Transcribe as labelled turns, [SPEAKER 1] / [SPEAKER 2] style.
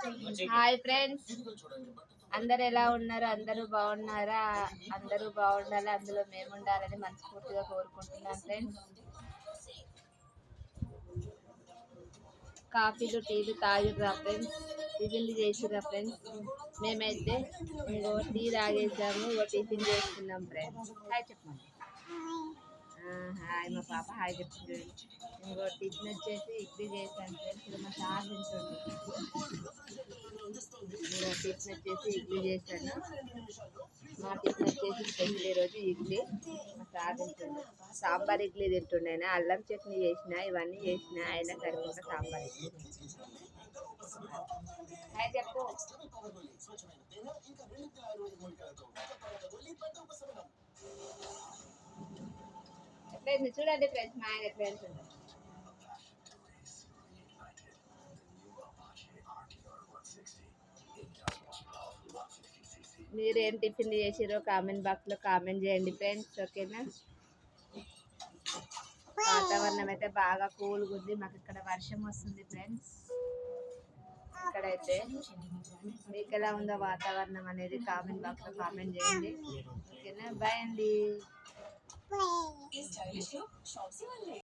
[SPEAKER 1] Hi friends, అందరు ఎలా ఉన్నారు? అందరూ బాగున్నారా? అందరూ బాగుండాలి, అందులో మేము ఉండాలని మనస్ఫూర్తిగా కోరుకుంటున్నాను ఫ్రెండ్స్. కాఫీలు టీలు తాగిర్రా ఫ్రెండ్స్? టిఫిన్లు చేసిర్రా ఫ్రెండ్స్? మేమైతే ఇంకో టీ తాగేసాము, ఇంకో టిఫిన్ చేస్తున్నాం ఫ్రెండ్స్. హాయ్ చెప్పండి. హాయ్ మా పాప హాయ్ చెప్తుంది. ఇంకో టిఫిన్ వచ్చేసి ఇడ్లీ చేశాను ఫ్రెండ్స్. ఇది మా సార్ తింటుంది. ఇంకో టిఫిన్ వచ్చేసి ఇడ్లీ చేశాను. మా టిఫిన్ వచ్చేసి స్పెషల్ ఈరోజు ఇడ్లీ. మా సార్ తింటుండే సాంబార్ ఇడ్లీ తింటుండే. అల్లం చట్నీ చేసిన, ఇవన్నీ చేసిన, అయినా సరిపోక సాంబార్ ఇడ్లీ. హాయ్ చెప్పు. ఎట్లయింది చూడండి ఫ్రెండ్స్, మా ఆయన ఎట్లా వెళ్తుండే. మీరు ఏం టిఫిన్ చేసిరో కామెంట్ బాక్స్లో కామెంట్ చేయండి ఫ్రెండ్స్, ఓకేనా? వాతావరణం అయితే బాగా కూల్గా ఉంది. మాకు ఇక్కడ వర్షం వస్తుంది ఫ్రెండ్స్. ఇక్కడైతే మీకు ఎలా ఉందో వాతావరణం అనేది కామెంట్ బాక్స్లో కామెంట్ చేయండి, ఓకేనా? బాయ్ అండి.